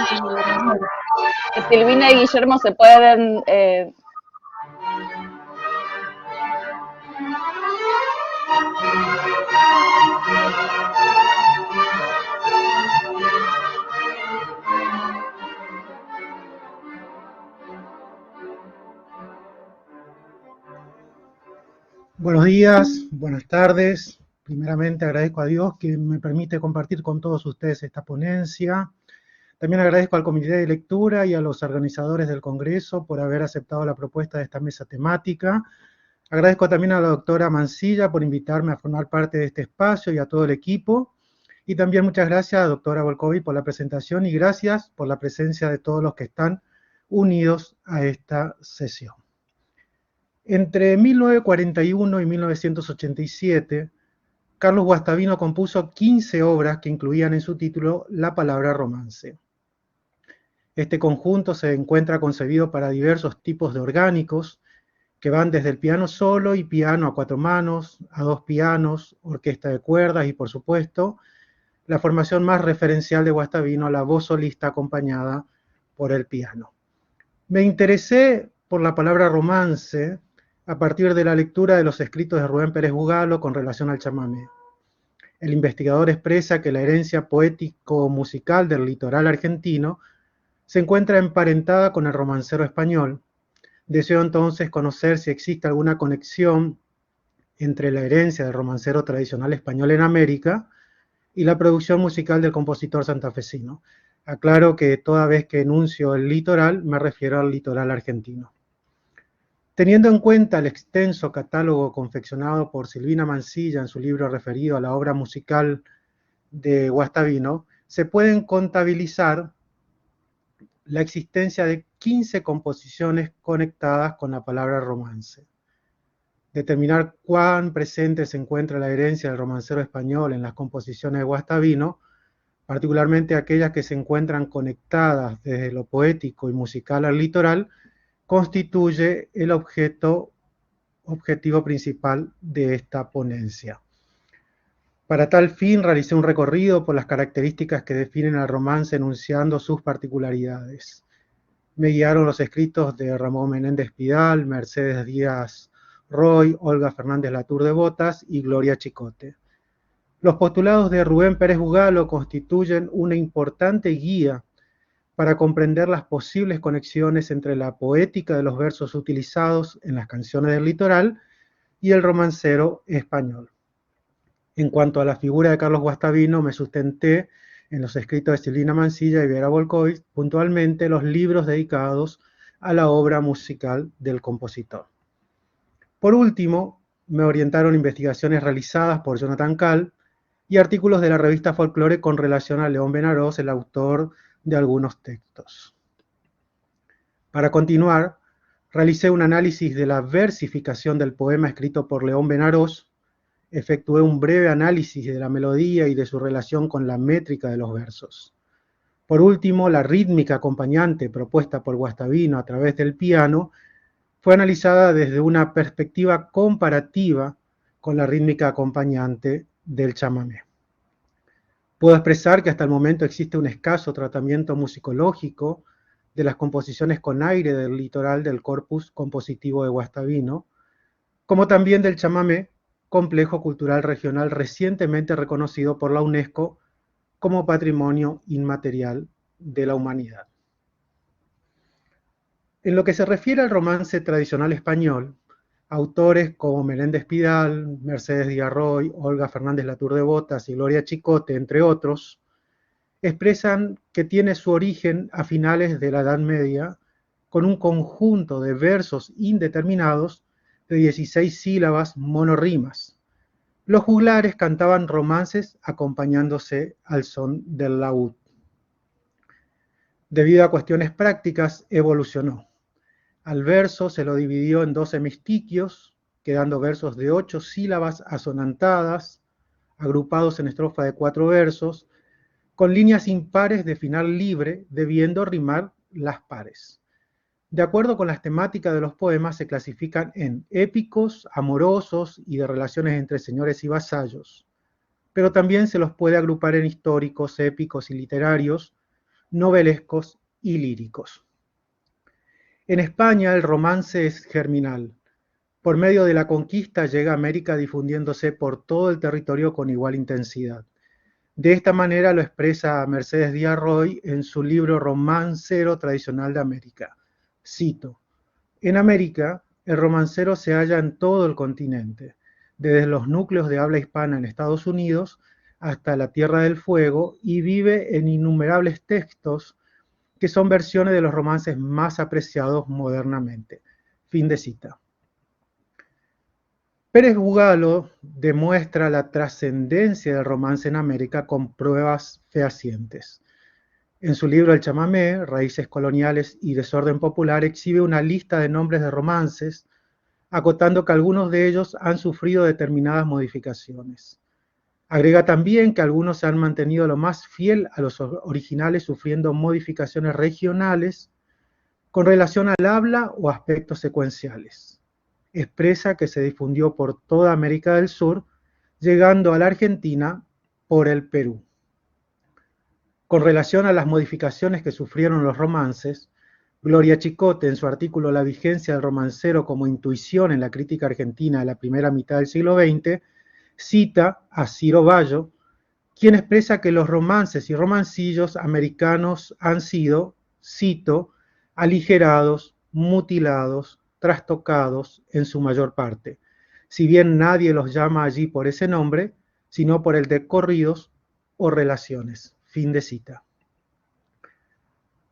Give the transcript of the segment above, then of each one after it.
que Silvina y Guillermo se pueden... Buenos días, buenas tardes. Primeramente agradezco a Dios que me permite compartir con todos ustedes esta ponencia. También agradezco al Comité de Lectura y a los organizadores del Congreso por haber aceptado la propuesta de esta mesa temática. Agradezco también a la doctora Mansilla por invitarme a formar parte de este espacio y a todo el equipo. Y también muchas gracias a la doctora Volkovic por la presentación y gracias por la presencia de todos los que están unidos a esta sesión. Entre 1941 y 1987, Carlos Guastavino compuso 15 obras que incluían en su título la palabra romance. Este conjunto se encuentra concebido para diversos tipos de orgánicos, que van desde el piano solo y piano a 4 manos, a 2 pianos, orquesta de cuerdas y, por supuesto, la formación más referencial de Guastavino, la voz solista acompañada por el piano. Me interesé por la palabra romance a partir de la lectura de los escritos de Rubén Pérez Bugalo con relación al chamamé. El investigador expresa que la herencia poético-musical del litoral argentino se encuentra emparentada con el romancero español. Deseo entonces conocer si existe alguna conexión entre la herencia del romancero tradicional español en América y la producción musical del compositor santafesino. Aclaro que toda vez que enuncio el litoral, me refiero al litoral argentino. Teniendo en cuenta el extenso catálogo confeccionado por Silvina Mansilla en su libro referido a la obra musical de Guastavino, se pueden contabilizar la existencia de 15 composiciones conectadas con la palabra romance. Determinar cuán presente se encuentra la herencia del romancero español en las composiciones de Guastavino, particularmente aquellas que se encuentran conectadas desde lo poético y musical al litoral, constituye el objetivo principal de esta ponencia. Para tal fin realicé un recorrido por las características que definen al romance enunciando sus particularidades. Me guiaron los escritos de Ramón Menéndez Pidal, Mercedes Díaz Roy, Olga Fernández Latour de Botas y Gloria Chicote. Los postulados de Rubén Pérez Bugalo constituyen una importante guía para comprender las posibles conexiones entre la poética de los versos utilizados en las canciones del litoral y el romancero español. En cuanto a la figura de Carlos Guastavino, me sustenté en los escritos de Silvina Mansilla y Vera Volkovic, puntualmente los libros dedicados a la obra musical del compositor. Por último, me orientaron investigaciones realizadas por Jonathan Call y artículos de la revista Folklore con relación a León Benarós, el autor de algunos textos. Para continuar, realicé un análisis de la versificación del poema escrito por León Benarós, efectué un breve análisis de la melodía y de su relación con la métrica de los versos. Por último, la rítmica acompañante propuesta por Guastavino a través del piano fue analizada desde una perspectiva comparativa con la rítmica acompañante del chamamé. Puedo expresar que hasta el momento existe un escaso tratamiento musicológico de las composiciones con aire del litoral del corpus compositivo de Guastavino, como también del chamamé, complejo cultural regional recientemente reconocido por la UNESCO como Patrimonio Inmaterial de la Humanidad. En lo que se refiere al romance tradicional español, autores como Menéndez Pidal, Mercedes Díaz Roy, Olga Fernández Latour de Botas y Gloria Chicote, entre otros, expresan que tiene su origen a finales de la Edad Media con un conjunto de versos indeterminados de 16 sílabas monorrimas. Los juglares cantaban romances acompañándose al son del laúd. Debido a cuestiones prácticas, evolucionó. Al verso se lo dividió en 2 hemistiquios, quedando versos de 8 sílabas asonantadas, agrupados en estrofa de 4 versos, con líneas impares de final libre, debiendo rimar las pares. De acuerdo con las temáticas de los poemas, se clasifican en épicos, amorosos y de relaciones entre señores y vasallos, pero también se los puede agrupar en históricos, épicos y literarios, novelescos y líricos. En España el romance es germinal. Por medio de la conquista llega a América difundiéndose por todo el territorio con igual intensidad. De esta manera lo expresa Mercedes Díaz Roy en su libro Romancero tradicional de América. Cito: en América, el romancero se halla en todo el continente, desde los núcleos de habla hispana en Estados Unidos hasta la Tierra del Fuego, y vive en innumerables textos que son versiones de los romances más apreciados modernamente. Fin de cita. Pérez Bugalo demuestra la trascendencia del romance en América con pruebas fehacientes. En su libro El chamamé, Raíces coloniales y desorden popular, exhibe una lista de nombres de romances, acotando que algunos de ellos han sufrido determinadas modificaciones. Agrega también que algunos se han mantenido lo más fiel a los originales, sufriendo modificaciones regionales con relación al habla o aspectos secuenciales. Expresa que se difundió por toda América del Sur, llegando a la Argentina por el Perú. Con relación a las modificaciones que sufrieron los romances, Gloria Chicote, en su artículo La vigencia del romancero como intuición en la crítica argentina de la primera mitad del siglo XX, cita a Ciro Bayo, quien expresa que los romances y romancillos americanos han sido, cito, aligerados, mutilados, trastocados en su mayor parte, si bien nadie los llama allí por ese nombre, sino por el de corridos o relaciones. Fin de cita.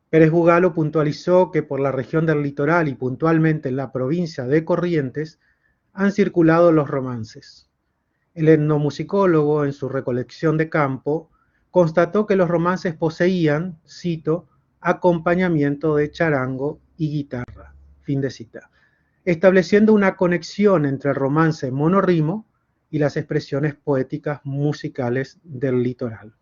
Pérez Bugalo puntualizó que por la región del litoral y puntualmente en la provincia de Corrientes han circulado los romances. El etnomusicólogo, en su recolección de campo, constató que los romances poseían, cito, acompañamiento de charango y guitarra. Fin de cita. Estableciendo una conexión entre el romance monorrimo y las expresiones poéticas musicales del litoral.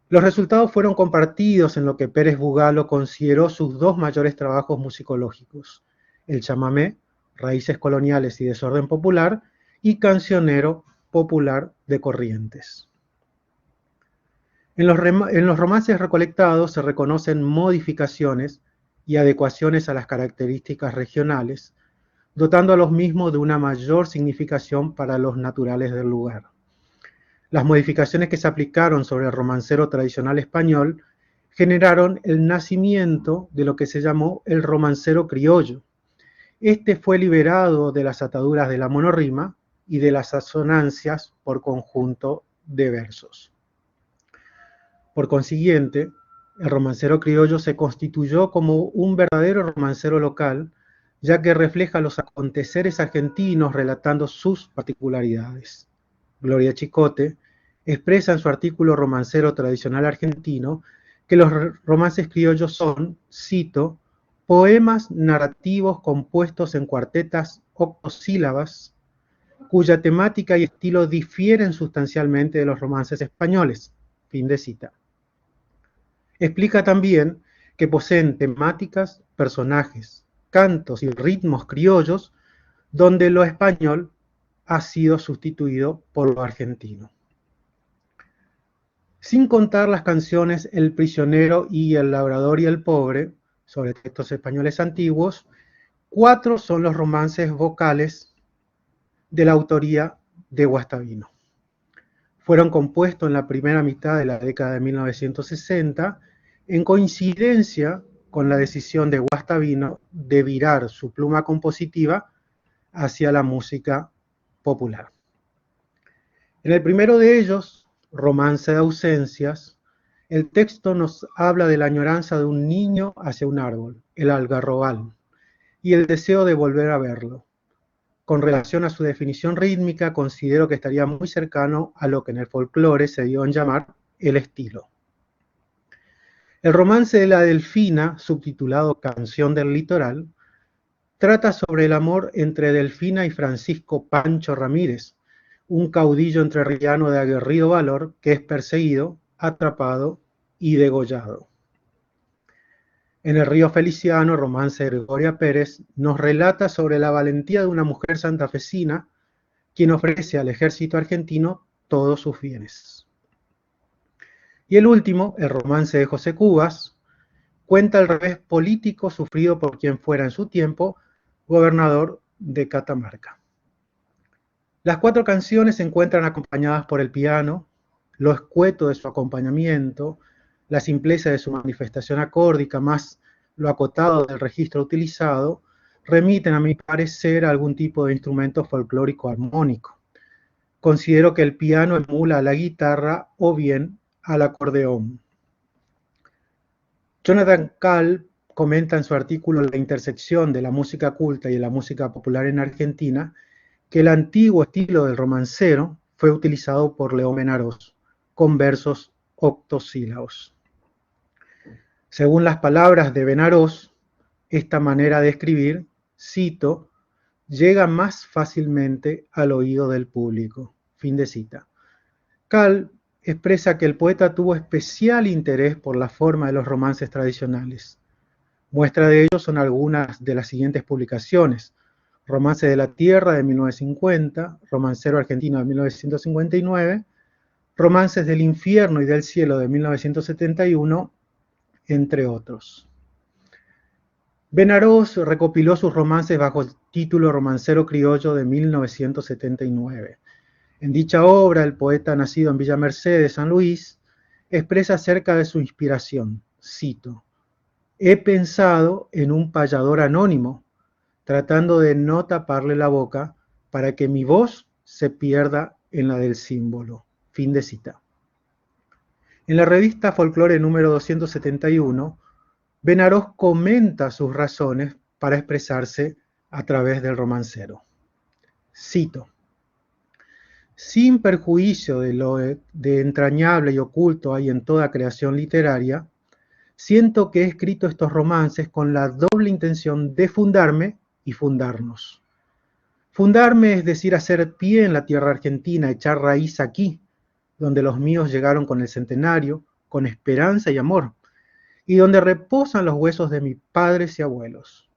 Los resultados fueron compartidos en lo que Pérez Bugalo consideró sus dos mayores trabajos musicológicos: el chamamé, Raíces coloniales y desorden popular, y Cancionero popular de Corrientes. En los romances recolectados se reconocen modificaciones y adecuaciones a las características regionales, dotando a los mismos de una mayor significación para los naturales del lugar. Las modificaciones que se aplicaron sobre el romancero tradicional español generaron el nacimiento de lo que se llamó el romancero criollo. Este fue liberado de las ataduras de la monorrima y de las asonancias por conjunto de versos. Por consiguiente, el romancero criollo se constituyó como un verdadero romancero local, ya que refleja los aconteceres argentinos relatando sus particularidades. Gloria Chicote expresa en su artículo Romancero tradicional argentino que los romances criollos son, cito, poemas narrativos compuestos en cuartetas octosílabas, cuya temática y estilo difieren sustancialmente de los romances españoles. Fin de cita. Explica también que poseen temáticas, personajes, cantos y ritmos criollos, donde lo español ha sido sustituido por lo argentino. Sin contar las canciones El prisionero y El labrador y el pobre, sobre textos españoles antiguos, 4 son los romances vocales de la autoría de Guastavino. Fueron compuestos en la primera mitad de la década de 1960, en coincidencia con la decisión de Guastavino de virar su pluma compositiva hacia la música popular. En el primero de ellos, Romance de ausencias, el texto nos habla de la añoranza de un niño hacia un árbol, el algarrobal, y el deseo de volver a verlo. Con relación a su definición rítmica, considero que estaría muy cercano a lo que en el folclore se dio en llamar el estilo. El romance de la Delfina, subtitulado Canción del Litoral, trata sobre el amor entre Delfina y Francisco Pancho Ramírez, un caudillo entrerriano de aguerrido valor que es perseguido, atrapado y degollado. En El río Feliciano, romance de Gregoria Pérez, nos relata sobre la valentía de una mujer santafesina, quien ofrece al ejército argentino todos sus bienes. Y el último, el romance de José Cubas, cuenta el revés político sufrido por quien fuera en su tiempo gobernador de Catamarca. Las 4 canciones se encuentran acompañadas por el piano, lo escueto de su acompañamiento, la simpleza de su manifestación acórdica, más lo acotado del registro utilizado, remiten a mi parecer a algún tipo de instrumento folclórico armónico. Considero que el piano emula a la guitarra o bien al acordeón. Jonathan Call comenta en su artículo La intersección de la música culta y de la música popular en Argentina que el antiguo estilo del romancero fue utilizado por León Benarós con versos octosílabos. Según las palabras de Benarós, esta manera de escribir, cito, llega más fácilmente al oído del público. Fin de cita. Call expresa que el poeta tuvo especial interés por la forma de los romances tradicionales. Muestra de ello son algunas de las siguientes publicaciones: Romance de la Tierra de 1950, Romancero Argentino de 1959, Romances del Infierno y del Cielo de 1971, entre otros. Benarós recopiló sus romances bajo el título Romancero Criollo de 1979. En dicha obra, el poeta nacido en Villa Mercedes, San Luis, expresa acerca de su inspiración, cito, he pensado en un payador anónimo, tratando de no taparle la boca para que mi voz se pierda en la del símbolo. Fin de cita. En la revista Folklore número 271, Benarós comenta sus razones para expresarse a través del romancero. Cito, sin perjuicio de lo de entrañable y oculto hay en toda creación literaria, siento que he escrito estos romances con la doble intención de fundarme y fundarnos. Fundarme es decir, hacer pie en la tierra argentina, echar raíz aquí, donde los míos llegaron con el centenario, con esperanza y amor, y donde reposan los huesos de mis padres y abuelos.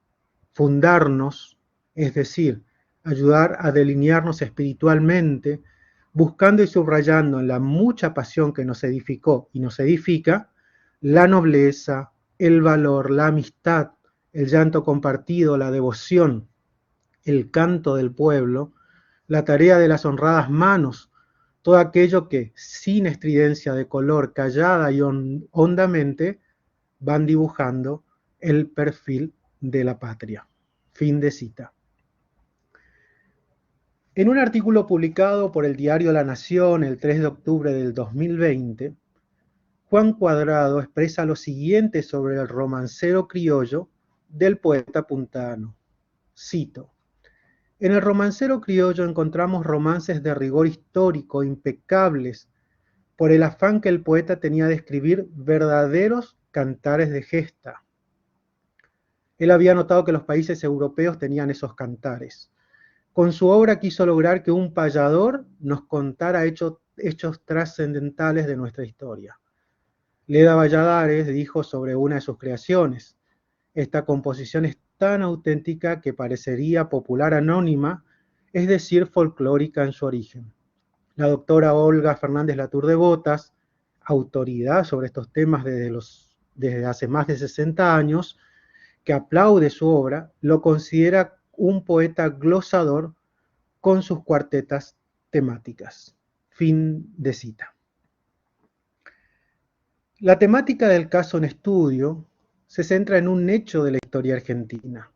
Fundarnos, es decir, ayudar a delinearnos espiritualmente, buscando y subrayando en la mucha pasión que nos edificó y nos edifica, la nobleza, el valor, la amistad, el llanto compartido, la devoción, el canto del pueblo, la tarea de las honradas manos, todo aquello que, sin estridencia de color, callada y hondamente, van dibujando el perfil de la patria. Fin de cita. En un artículo publicado por el diario La Nación el 3 de octubre del 2020, Juan Cuadrado expresa lo siguiente sobre el romancero criollo del poeta puntano. Cito, en el romancero criollo encontramos romances de rigor histórico impecables por el afán que el poeta tenía de escribir verdaderos cantares de gesta. Él había notado que los países europeos tenían esos cantares. Con su obra quiso lograr que un payador nos contara hechos trascendentales de nuestra historia. Leda Valladares dijo sobre una de sus creaciones, esta composición es tan auténtica que parecería popular anónima, es decir, folclórica en su origen. La doctora Olga Fernández Latour de Botas, autoridad sobre estos temas desde hace más de 60 años, que aplaude su obra, lo considera un poeta glosador con sus cuartetas temáticas. Fin de cita. La temática del caso en estudio se centra en un hecho de la historia argentina.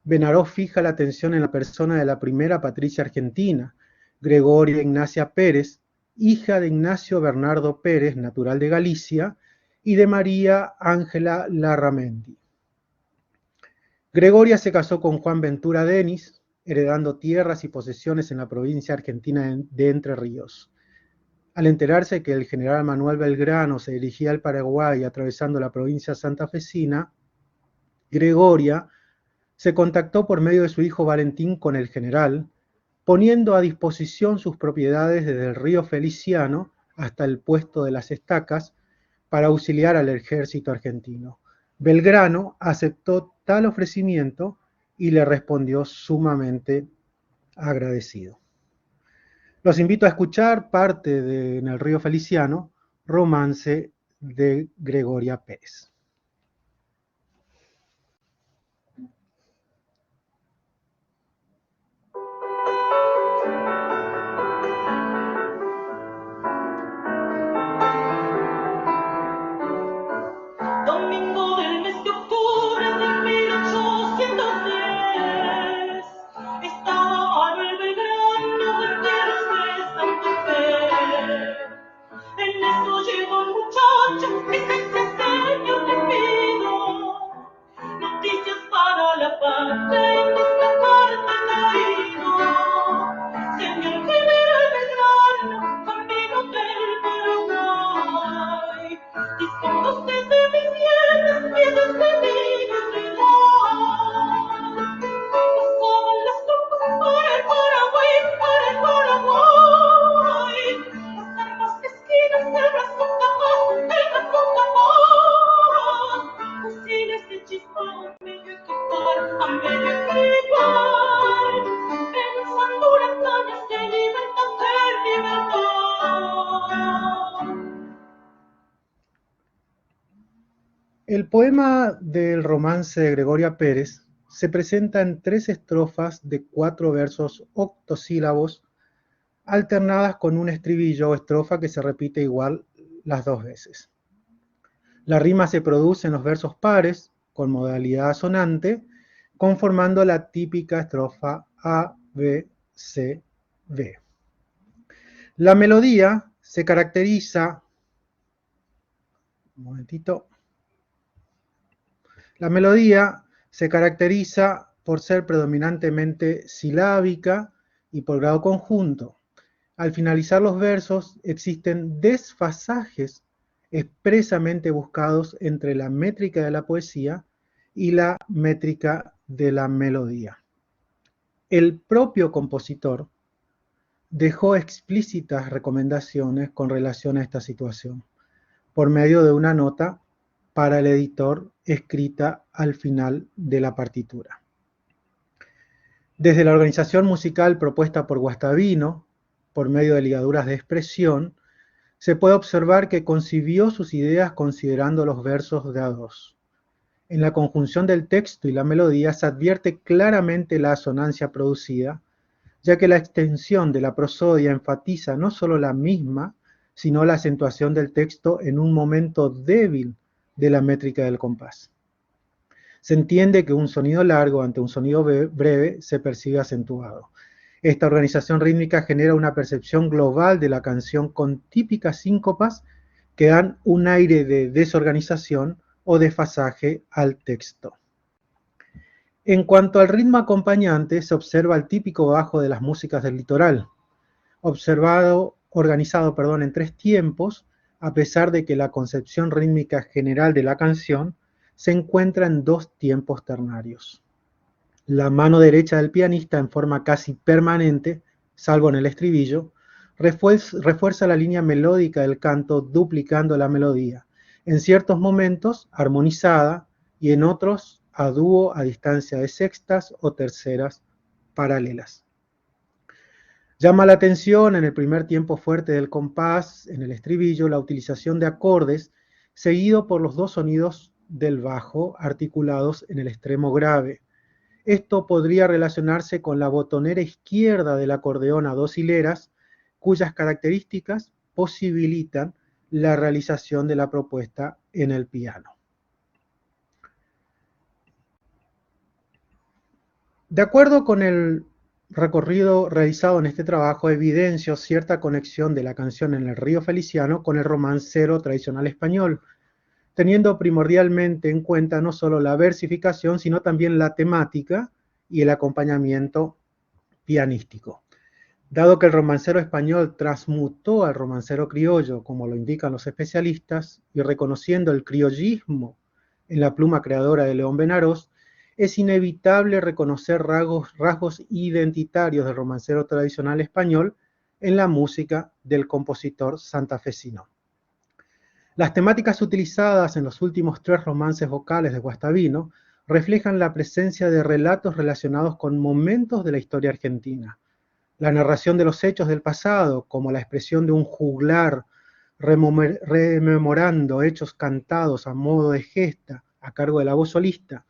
Benarós fija la atención en la persona de la primera patricia argentina, Gregoria Ignacia Pérez, hija de Ignacio Bernardo Pérez, natural de Galicia, y de María Ángela Larramendi. Gregoria se casó con Juan Ventura Denis, heredando tierras y posesiones en la provincia argentina de Entre Ríos. Al enterarse que el general Manuel Belgrano se dirigía al Paraguay atravesando la provincia santafesina, Gregoria se contactó por medio de su hijo Valentín con el general, poniendo a disposición sus propiedades desde el río Feliciano hasta el puesto de las Estacas para auxiliar al ejército argentino. Belgrano aceptó tal ofrecimiento y le respondió sumamente agradecido. Los invito a escuchar parte de En el río Feliciano, Romance de Gregoria Pérez. Domingo del mes de octubre de 1810, estaba Manuel Belgrano en tierras de Santa Fe. En eso llegó un muchacho que dice: Señor, te pido noticias para la patria, y en esta carta he traído. Señor general Belgrano, camino del Paraguay, disponga usted de mis bienes y de mi ciudad. Pasaban las tropas para el Paraguay, las armas esquinas, el brazo capaz, fusiles de chispa a medio equipar, pensando huracanes de libertad, El poema del romance de Gregoria Pérez se presenta en 3 estrofas de 4 versos octosílabos, alternadas con un estribillo o estrofa que se repite igual las 2 veces. La rima se produce en los versos pares, con modalidad asonante, conformando la típica estrofa A, B, C, D. La melodía se caracteriza... Un momentito. La melodía se caracteriza por ser predominantemente silábica y por grado conjunto. Al finalizar los versos existen desfasajes expresamente buscados entre la métrica de la poesía y la métrica de la melodía. El propio compositor dejó explícitas recomendaciones con relación a esta situación, por medio de una nota para el editor escrita al final de la partitura. Desde la organización musical propuesta por Guastavino, por medio de ligaduras de expresión, se puede observar que concibió sus ideas considerando los versos de a dos. En la conjunción del texto y la melodía se advierte claramente la asonancia producida, ya que la extensión de la prosodia enfatiza no solo la misma, sino la acentuación del texto en un momento débil de la métrica del compás. Se entiende que un sonido largo ante un sonido breve se percibe acentuado. Esta organización rítmica genera una percepción global de la canción con típicas síncopas que dan un aire de desorganización o desfasaje al texto. En cuanto al ritmo acompañante, se observa el típico bajo de las músicas del litoral, organizado en 3 tiempos, a pesar de que la concepción rítmica general de la canción se encuentra en 2 tiempos ternarios. La mano derecha del pianista, en forma casi permanente, salvo en el estribillo, refuerza la línea melódica del canto duplicando la melodía, en ciertos momentos armonizada y en otros a dúo a distancia de sextas o terceras paralelas. Llama la atención en el primer tiempo fuerte del compás, en el estribillo, la utilización de acordes seguido por los 2 sonidos del bajo articulados en el extremo grave. Esto podría relacionarse con la botonera izquierda del acordeón a 2 hileras, cuyas características posibilitan la realización de la propuesta en el piano. De acuerdo con el recorrido realizado en este trabajo, evidencio cierta conexión de la canción En el río Feliciano con el romancero tradicional español, teniendo primordialmente en cuenta no solo la versificación, sino también la temática y el acompañamiento pianístico. Dado que el romancero español transmutó al romancero criollo, como lo indican los especialistas, y reconociendo el criollismo en la pluma creadora de León Benarós, es inevitable reconocer rasgos identitarios del romancero tradicional español en la música del compositor santafesino. Las temáticas utilizadas en los últimos 3 romances vocales de Guastavino reflejan la presencia de relatos relacionados con momentos de la historia argentina. La narración de los hechos del pasado, como la expresión de un juglar rememorando hechos cantados a modo de gesta a cargo de la voz solista,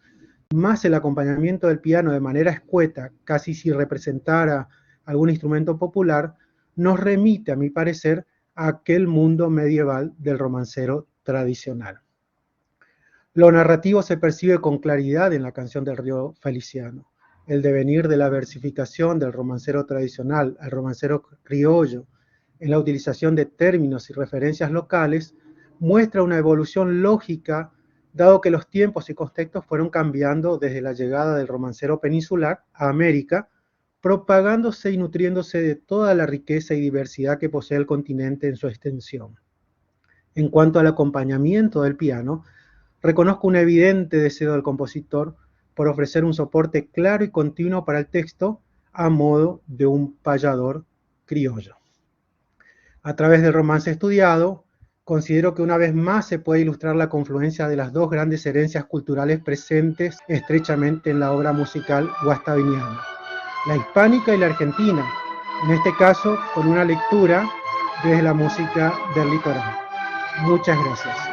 más el acompañamiento del piano de manera escueta, casi si representara algún instrumento popular, nos remite, a mi parecer, a aquel mundo medieval del romancero tradicional. Lo narrativo se percibe con claridad en la canción del río Feliciano. El devenir de la versificación del romancero tradicional al romancero criollo, en la utilización de términos y referencias locales, muestra una evolución lógica, dado que los tiempos y contextos fueron cambiando desde la llegada del romancero peninsular a América, propagándose y nutriéndose de toda la riqueza y diversidad que posee el continente en su extensión. En cuanto al acompañamiento del piano, reconozco un evidente deseo del compositor por ofrecer un soporte claro y continuo para el texto a modo de un payador criollo. A través del romance estudiado, considero que una vez más se puede ilustrar la confluencia de las dos grandes herencias culturales presentes estrechamente en la obra musical guastaviniana, la hispánica y la argentina, en este caso con una lectura desde la música del litoral. Muchas gracias.